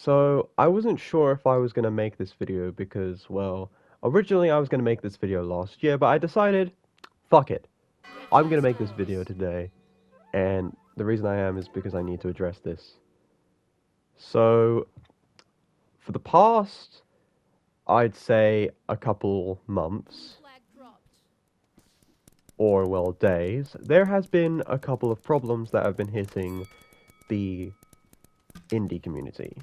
So I wasn't sure if I was gonna make this video because, well, originally I was gonna make this video last year, but I decided, fuck it. I'm gonna make this video today, and the reason I am is because I need to address this. So, for the past, I'd say a couple months, or well, days, there has been a couple of problems that have been hitting the indie community,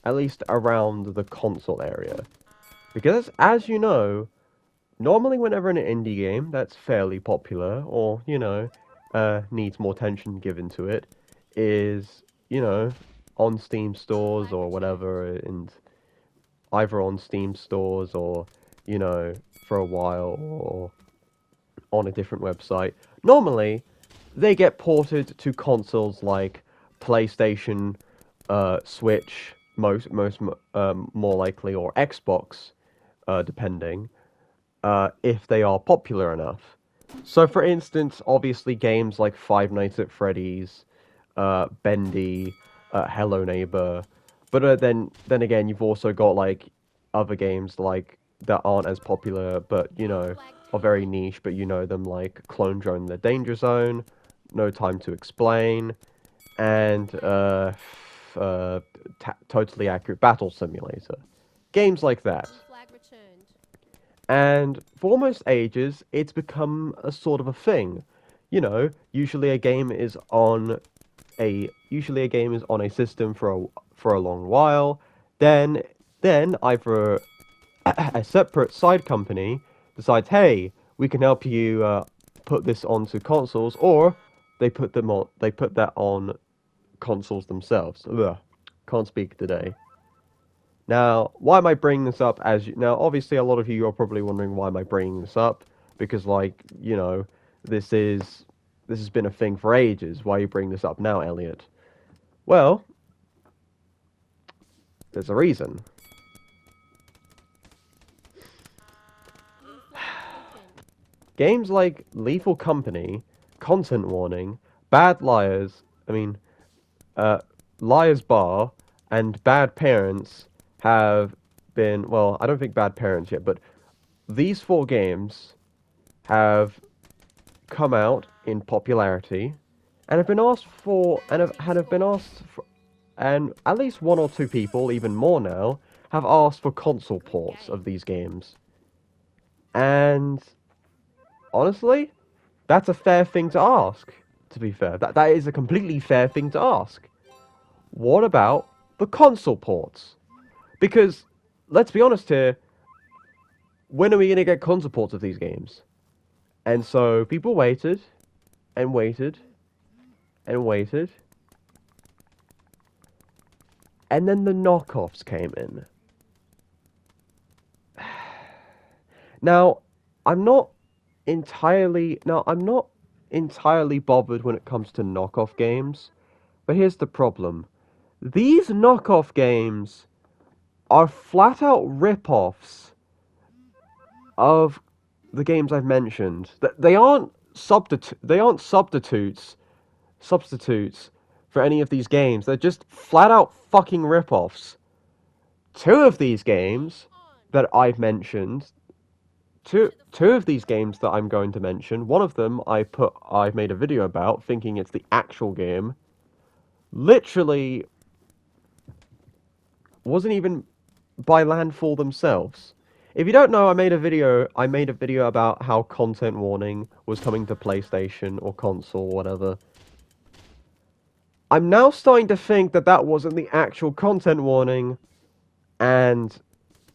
at least around the console area. Because, as you know, normally whenever an indie game that's fairly popular, or, needs more attention given to it, is, on Steam stores or whatever, and either on Steam stores or, for a while, or on a different website, normally they get ported to consoles like PlayStation, Switch, more likely, or Xbox, depending, if they are popular enough. So, for instance, obviously games like Five Nights at Freddy's, Bendy, Hello Neighbor, but then again, you've also got like other games like that aren't as popular, but are very niche, but you know them, like Clone Drone: The Danger Zone, No Time to Explain, and Totally Accurate Battle Simulator. Games like that. And for almost ages, it's become a sort of a thing. Usually a game is on a system for a long while. Then either a separate side company decides, hey, we can help you put this onto consoles, or they put that on consoles themselves. Ugh, can't speak today. Now, why am I bringing this up? Now, obviously, a lot of you are probably wondering why am I bringing this up, because, like, this is this has been a thing for ages. Why are you bringing this up now, Elliot? Well, there's a reason. Games like Lethal Company, Content Warning, Bad Liars, uh, Liars Bar, and Bad Parents have been, well, I don't think Bad Parents yet, but these four games have come out in popularity and have been asked for, and at least one or two people, even more now, have asked for console ports of these games. And honestly, that's a fair thing to ask, to be fair. That is a completely fair thing to ask. What about the console ports? Because, let's be honest here, when are we going to get console ports of these games? And so people waited, and waited, and waited. And then the knockoffs came in. Now, I'm not entirely bothered when it comes to knockoff games, but here's the problem. These knockoff games are flat out rip-offs of the games I've mentioned. They aren't substitutes for any of these games. They're just flat out fucking rip-offs. Two of these games that I've mentioned, two of these games that I'm going to mention, one of them I've made a video about thinking it's the actual game, literally wasn't even by Landfall themselves. If you don't know, I made a video about how Content Warning was coming to PlayStation or console or whatever. I'm now starting to think that that wasn't the actual Content Warning, and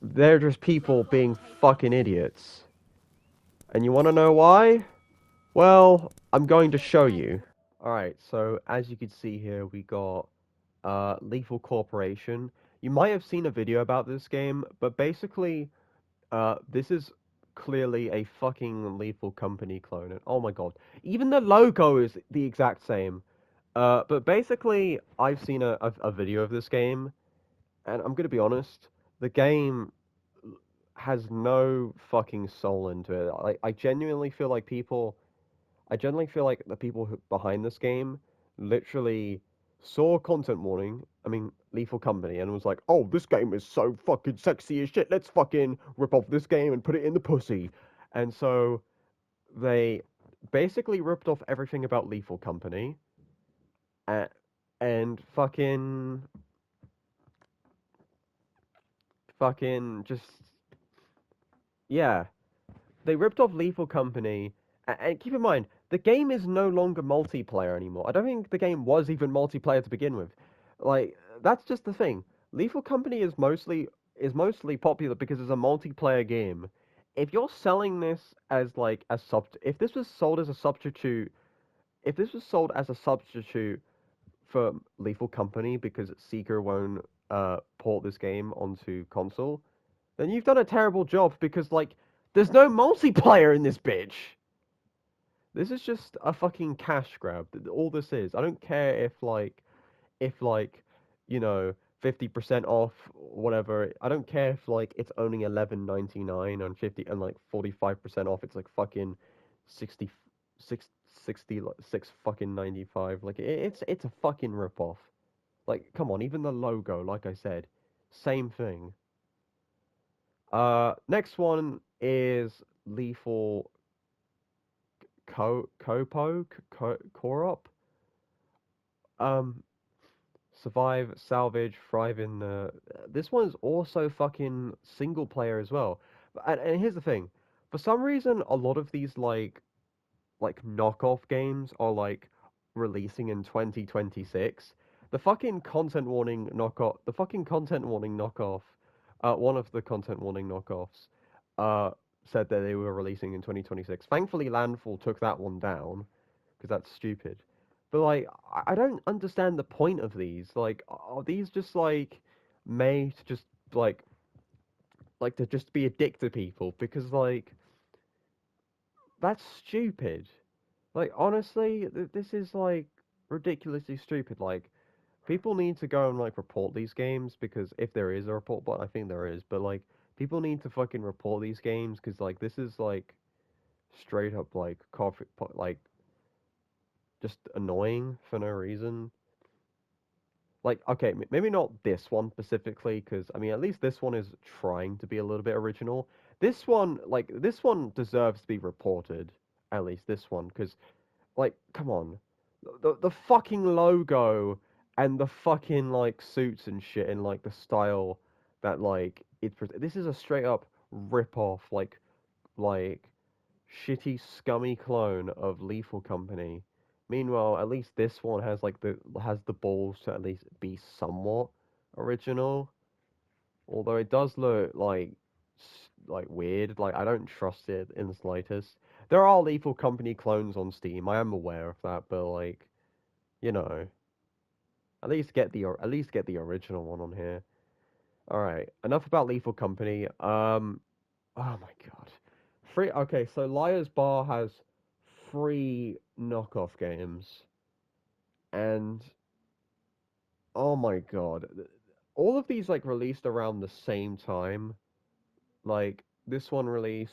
they're just people being fucking idiots. And you want to know why? Well, I'm going to show you. Alright, so as you can see here, we got Lethal Corporation. You might have seen a video about this game, but basically, this is clearly a fucking Lethal Company clone. And oh my god, even the logo is the exact same. But basically, I've seen a video of this game, and I'm gonna be honest, the game has no fucking soul into it. I genuinely feel like the people behind this game literally saw Content Warning, I mean, Lethal Company, and was like, "Oh, this game is so fucking sexy as shit. Let's fucking rip off this game and put it in the pussy." And so they basically ripped off everything about Lethal Company, uh, and fucking just yeah, they ripped off Lethal Company. And keep in mind, the game is no longer multiplayer anymore. I don't think the game was even multiplayer to begin with. Like, that's just the thing. Lethal Company is mostly popular because it's a multiplayer game. If you're selling this as like a sub, if this was sold as a substitute, if this was sold as a substitute for Lethal Company because Seeker won't port this game onto console, then you've done a terrible job because like there's no multiplayer in this bitch. This is just a fucking cash grab. All this is. I don't care if 50% off whatever. I don't care if like it's only 11.99 on 50 and like 45% off it's like fucking 60 60 like 6 fucking 95. Like it's a fucking rip off. Like come on, even the logo, like I said, same thing. Next one is Lethal Co-op. Um, Survive, Salvage, Thrive in the. This one is also fucking single player as well. And here's the thing: for some reason, a lot of these like knockoff games are like releasing in 2026. The fucking content warning knockoff, one of the content warning knockoffs, uh, said that they were releasing in 2026. Thankfully, Landfall took that one down because that's stupid. But like, I don't understand the point of these. Like, are these just like made to just like to just be a dick to people? Because like that's stupid. Like honestly, this is like ridiculously stupid. Like people need to go and like report these games because if there is a report button, I think there is, but like people need to fucking report these games because like this is like straight up like coffee like just annoying for no reason. Like okay, maybe not this one specifically because I mean at least this one is trying to be a little bit original. This one deserves to be reported. At least this one because like, come on. The fucking logo and the fucking like suits and shit and like the style that like this is a straight up rip off like shitty scummy clone of Lethal Company. Meanwhile, at least this one has the balls to at least be somewhat original. Although it does look like weird, like I don't trust it in the slightest. There are Lethal Company clones on Steam. I am aware of that, but like, you know, at least get the original one on here. All right, enough about Lethal Company. Oh my God, free. Okay, so Liar's Bar has three knockoff games, and oh my God, all of these like released around the same time. Like this one released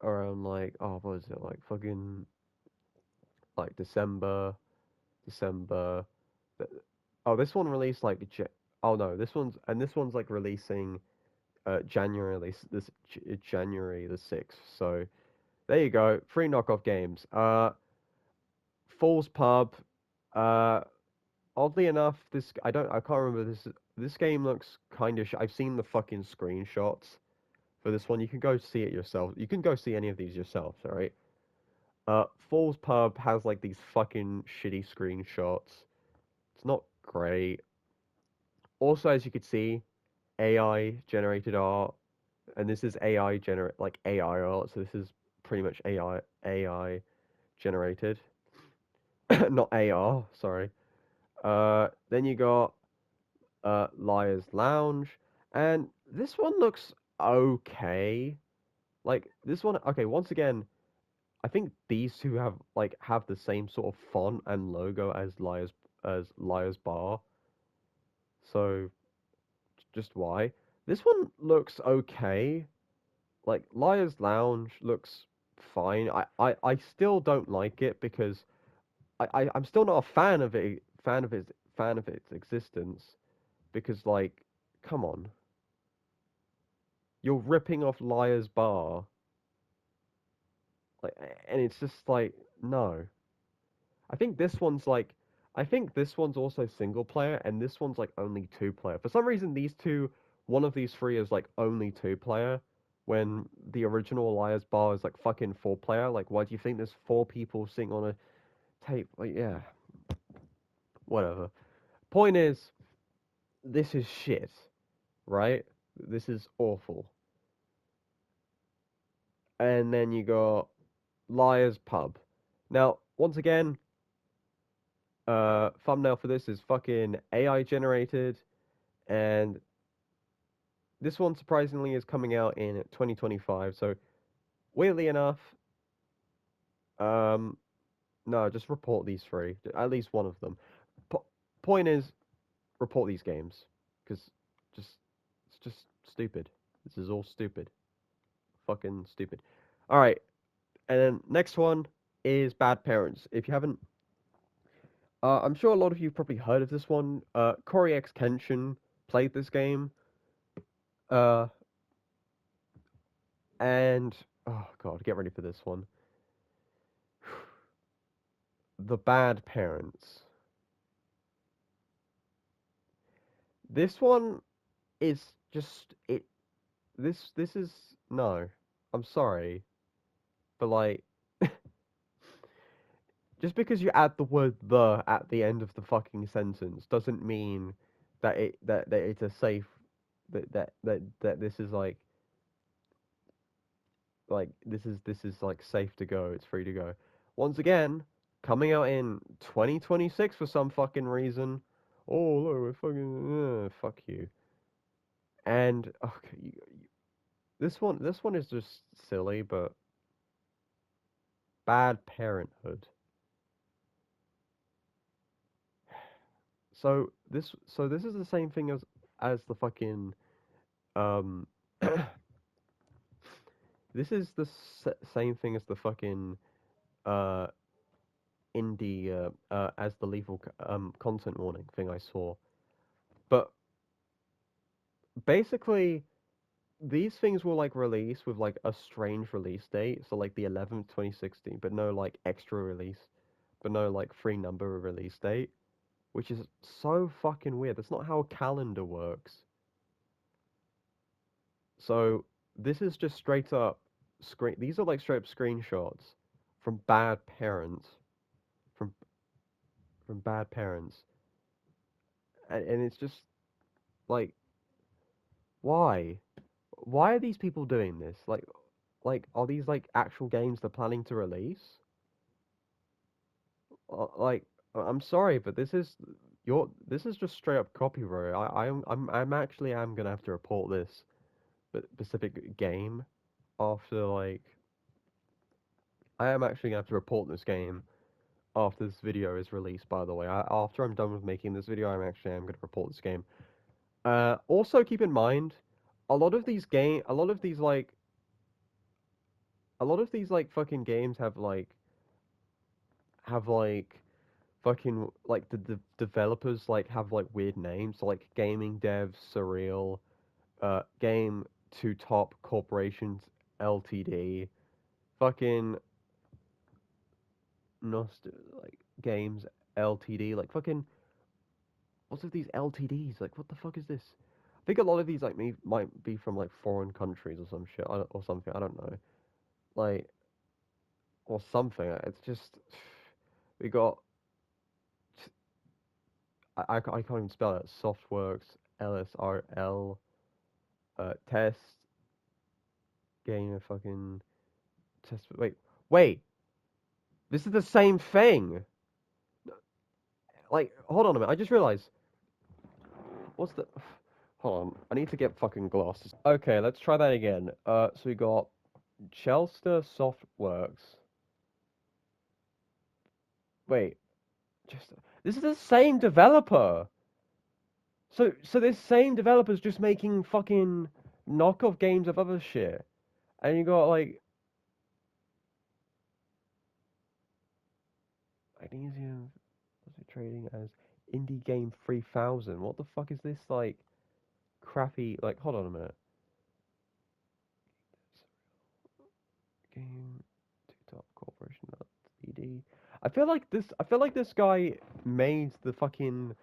around like oh what is it like fucking like December. th- Oh, this one released like oh no, this one's like releasing January the 6th. So there you go, three knockoff games. Fool's Pub. Uh, Oddly enough, I can't remember this game looks kind of I've seen the fucking screenshots for this one. You can go see it yourself. You can go see any of these yourself, all right? Fool's Pub has like these fucking shitty screenshots. It's not great. Also, as you could see, AI generated art, and this is AI art, so this is pretty much AI generated, not AR. Sorry. Then you got Liar's Lounge, and this one looks okay. Like this one, okay. Once again, I think these two have the same sort of font and logo as Liar's Bar. So just why? This one looks okay. Like Liar's Lounge looks fine. I still don't like it because I'm still not a fan of it fan of its existence because like, come on, you're ripping off Liar's Bar, like, and it's just like no. I think this one's like, I think this one's also single player, and this one's like only two player. For some reason, these two, one of these three is like only two player, when the original Liar's Bar is like fucking four player. Like, why do you think there's four people sitting on a tape? Like, yeah, whatever. Point is, this is shit, right? This is awful. And then you got Liar's Pub. Now, once again, thumbnail for this is fucking AI generated, and this one surprisingly is coming out in 2025. So weirdly enough, um, no, just report these three, at least one of them. Point is, report these games because just it's just stupid. This is all stupid, fucking stupid. All right, and then next one is Bad Parents. If you haven't, I'm sure a lot of you probably heard of this one. Corey X Kenshin played this game. Uh, and oh god, get ready for this one. The Bad Parents. This one is just it. This is no. I'm sorry, but like, just because you add the word "the" at the end of the fucking sentence doesn't mean that it's a safe that this is like this is like safe to go. It's free to go. Once again, coming out in 2026 for some fucking reason. Oh look, we're fucking fuck you. And okay, this one is just silly, but Bad Parenthood. So this is the same thing as the fucking um. This is the same thing as the fucking uh indie as the lethal content warning thing I saw. But basically, these things will like release with like a strange release date, so like the 11th, 2016, but no like extra release, but no like free number release date, which is so fucking weird. That's not how a calendar works. So this is just straight up screen. These are like straight up screenshots from bad parents, from from bad parents, and it's just like, why? Why are these people doing this? Like, are these like actual games they're planning to release? Like, I'm sorry, but this is just straight up copyright. I'm actually am gonna have to report this specific game after like I am actually gonna have to report this game after this video is released. By the way, after I'm done with making this video, I'm gonna report this game. Also keep in mind, a lot of these like a lot of these like fucking games have like fucking like the developers like have like weird names, so, like Gaming Dev Surreal, Game to Top Corporations Ltd, fucking Nost like Games Ltd, like fucking what's with these Ltds? Like what the fuck is this? I think a lot of these like me might be from like foreign countries or some shit or something. I don't know, like or something. It's just we got I can't even spell it. Softworks LSRL test game of fucking test. Wait. This is the same thing. Like, hold on a minute. I just realized. What's the? Hold on. I need to get fucking glasses. Okay, let's try that again. So we got Chelster Softworks. Wait, just this is the same developer. So this same developer's just making fucking knockoff games of other shit, and you got like magnesium. What's it trading as? Indie Game 3000. What the fuck is this, like, crappy, like, hold on a minute. Game TikTok Corporation ED. I feel like this guy made the fucking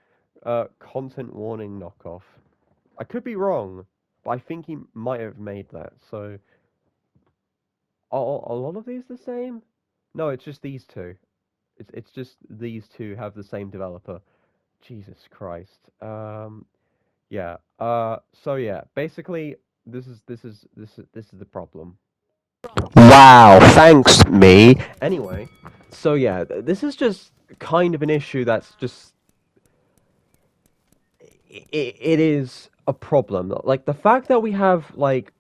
content warning knockoff. I could be wrong, but I think he might have made that. So are a lot of these the same? No, it's just these two. It's just these two have the same developer. Jesus Christ. Yeah. So yeah, basically this is the problem. Wow, thanks me. Anyway, so yeah, this is just kind of an issue that's just it is a problem. Like the fact that we have like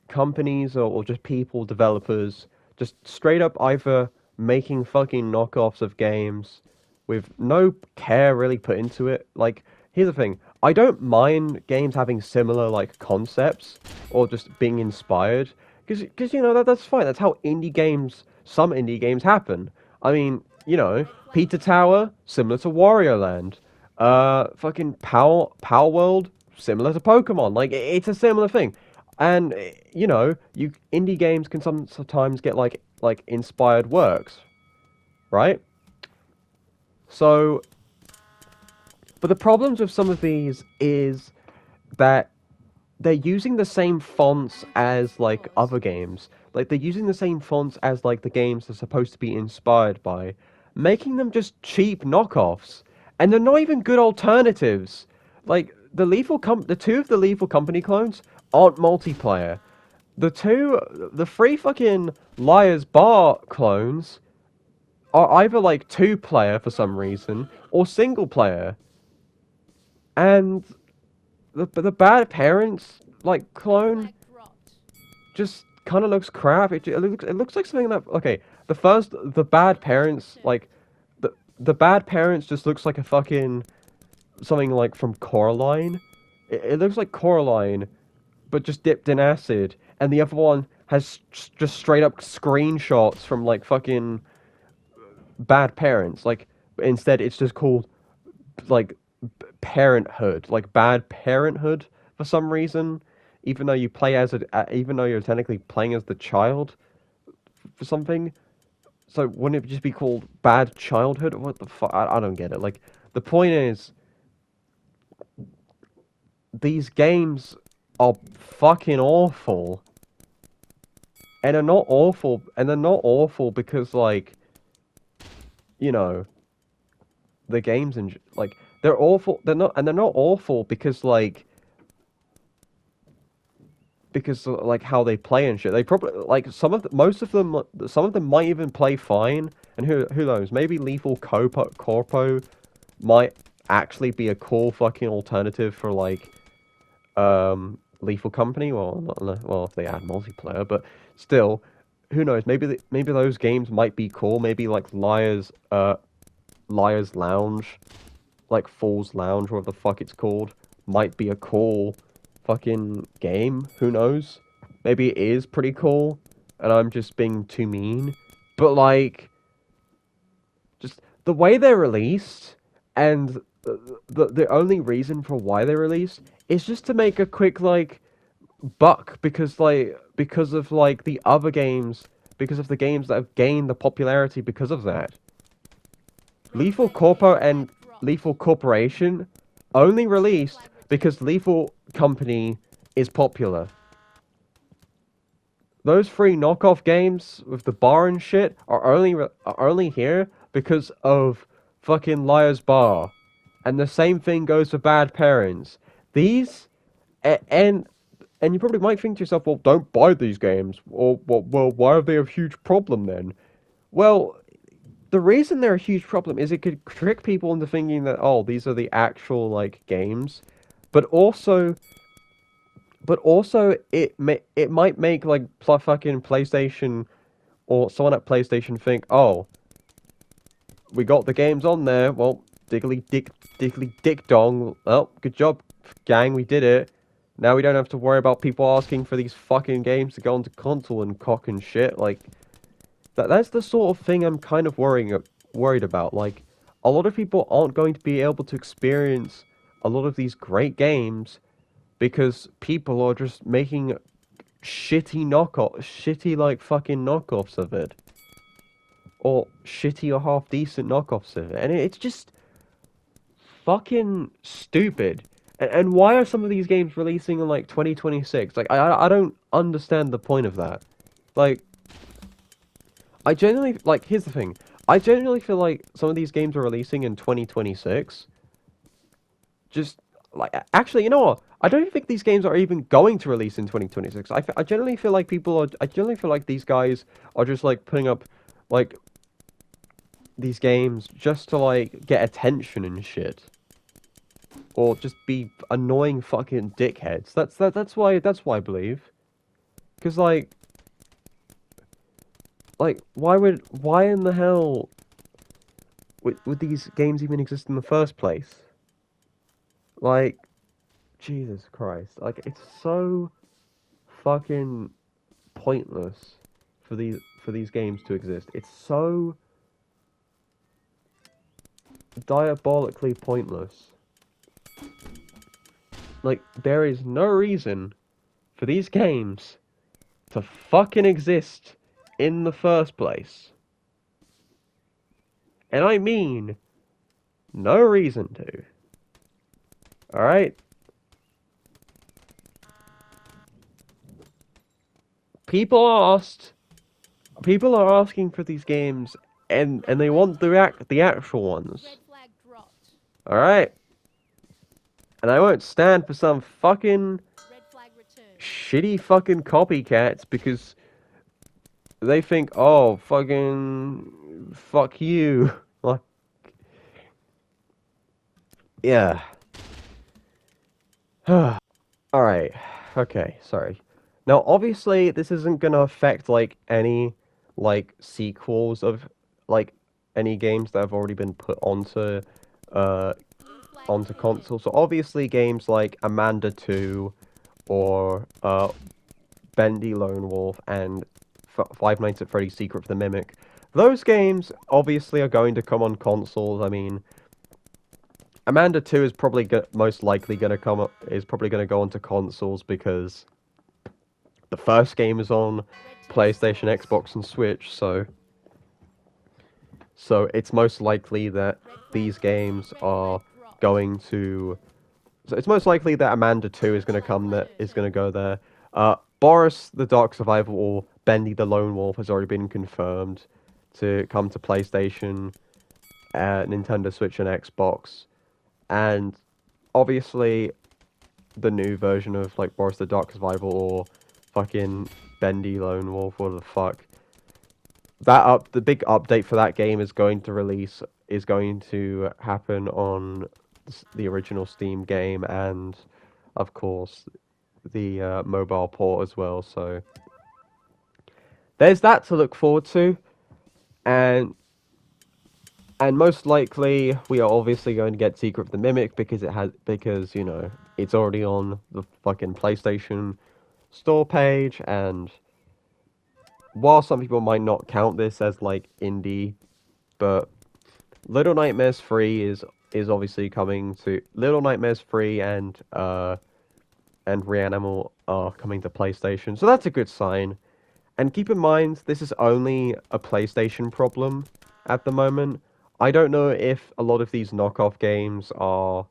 companies or just people, developers, just straight up either making fucking knockoffs of games with no care really put into it. Like, here's the thing. I don't mind games having similar, like, concepts or just being inspired. Because you know, that's fine. That's how some indie games happen. I mean, you know, Pizza Tower, similar to Wario Land. Fucking Power World, similar to Pokemon. Like, it's a similar thing. And you know, you indie games can sometimes get like inspired works, right? So, but the problems with some of these is that they're using the same fonts as like other games. Like they're using the same fonts as like the games they're supposed to be inspired by, making them just cheap knockoffs. And they're not even good alternatives. Like the two of the Lethal Company clones aren't multiplayer. The three fucking Liar's Bar clones are either like two player for some reason or single player. And the Bad Parents like clone just kind of looks crap. It looks like something that okay. The Bad Parents like the Bad Parents just looks like a fucking something like from Coraline. It looks like Coraline, but just dipped in acid. And the other one has just straight up screenshots from like fucking Bad Parents. Like instead, it's just called like Parenthood, like Bad Parenthood for some reason. Even though you're technically playing as the child for something. So wouldn't it just be called Bad Childhood? What the fuck? I don't get it. Like the point is, these games are fucking awful, and they're not awful because like, you know, the games and like they're awful. They're not awful because like how they play and shit. They probably like some of them might even play fine, and who knows? Maybe Corpo might actually be a cool fucking alternative for like Lethal Company. Well, if they add multiplayer, but still, who knows? Maybe those games might be cool. Maybe like Liar's Lounge, like Fool's Lounge, whatever the fuck it's called, might be a cool fucking game. Who knows? Maybe it is pretty cool, and I'm just being too mean. But like, just the way they're released, and the only reason for why they're released is just to make a quick like buck because of like the other games because of the games that have gained the popularity because of that. Lethal Corpo and Lethal Corporation only released because Lethal Company is popular. Those three knockoff games with the bar and shit are only here because of fucking Liar's Bar. And the same thing goes for Bad Parents. These and you probably might think to yourself, well, don't buy these games, or well, why are they a huge problem then? Well, the reason they're a huge problem is it could trick people into thinking that oh, these are the actual like games, but also it might make like fucking PlayStation or someone at PlayStation think, oh, we got the games on there. Well, diggly dick dong. Well, good job, gang. We did it. Now we don't have to worry about people asking for these fucking games to go onto console and cock and shit. Like that's the sort of thing I'm kind of worried about. Like a lot of people aren't going to be able to experience a lot of these great games because people are just making shitty like fucking knockoffs of it, or shitty or half decent knockoffs of it, and it's just fucking stupid. And why are some of these games releasing in like 2026? Like I don't understand the point of that. Like I genuinely like here's the thing. I genuinely feel like some of these games are releasing in 2026. Just like actually, you know what? I don't think these games are even going to release in 2026. I generally feel like people are. I generally feel like these guys are just like putting up like these games just to like get attention and shit, or just be annoying fucking dickheads. That's why I believe. Because like why in the hell would these games even exist in the first place? Like Jesus Christ, like it's so fucking pointless for these games to exist. It's so diabolically pointless. Like there is no reason for these games to fucking exist in the first place. And I mean no reason to. Alright? People people are asking for these games and they want the actual ones. Alright? And I won't stand for some fucking shitty fucking copycats because they think, oh, fucking fuck you. Like, yeah. Alright. Okay, sorry. Now, obviously, this isn't gonna affect, like, any, like, sequels of, like, any games that have already been put uh, onto console. So, obviously, games like Amanda 2, or, Bendy Lone Wolf, and Five Nights at Freddy's Secret of the Mimic. Those games, obviously, are going to come on consoles. I mean, Amanda 2 is probably most likely going to is probably going to go onto consoles because the first game is on PlayStation, Xbox, and Switch, so it's most likely that these games are going to. So it's most likely that Amanda 2 is going to go there. Boris the Dark Survival or Bendy the Lone Wolf has already been confirmed to come to PlayStation, Nintendo Switch, and Xbox. And obviously, the new version of like Boris the Dark Survival or fucking Bendy Lone Wolf, or the fuck. The big update for that game is going to happen on the original Steam game and, of course, the mobile port as well. So there's that to look forward to, and most likely we are obviously going to get Secret of the Mimic because you know it's already on the fucking PlayStation store page, and while some people might not count this as like indie, but Little Nightmares 3 is obviously coming to Little Nightmares 3 and Reanimal are coming to PlayStation, so that's a good sign. And keep in mind, this is only a PlayStation problem at the moment. I don't know if a lot of these knockoff games are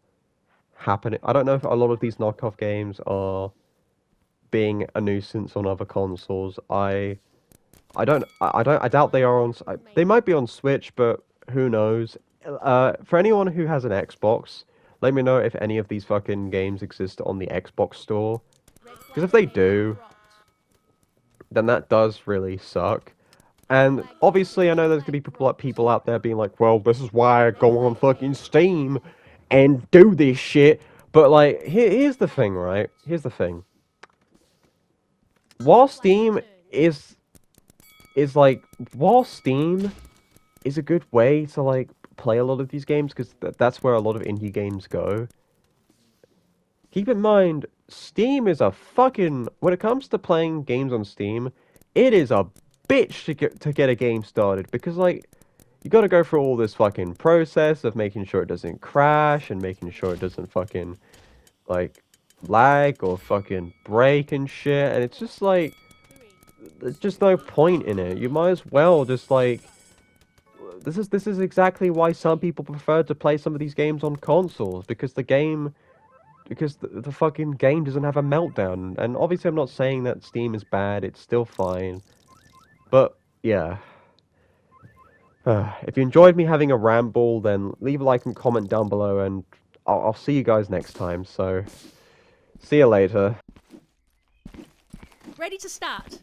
happening. I don't know if a lot of these knockoff games are being a nuisance on other consoles. I doubt they are on. They might be on Switch, but who knows? For anyone who has an Xbox, let me know if any of these fucking games exist on the Xbox store. Because if they do, then that does really suck. And obviously, I know there's gonna be people out there being like, "Well, this is why I go on fucking Steam and do this shit." But like, here's the thing, right? Here's the thing. While Steam is like, while Steam is a good way to like play a lot of these games because that's where a lot of indie games go. Keep in mind, Steam is a fucking when it comes to playing games on Steam, it is a bitch to get a game started because like you gotta go through all this fucking process of making sure it doesn't crash and making sure it doesn't fucking, like, lag or fucking break and shit. And it's just like, there's just no point in it. You might as well just like, this is exactly why some people prefer to play some of these games on consoles, because the fucking game doesn't have a meltdown. And obviously I'm not saying that Steam is bad, it's still fine. But yeah. If you enjoyed me having a ramble, then leave a like and comment down below, and I'll see you guys next time. So, see you later. Ready to start.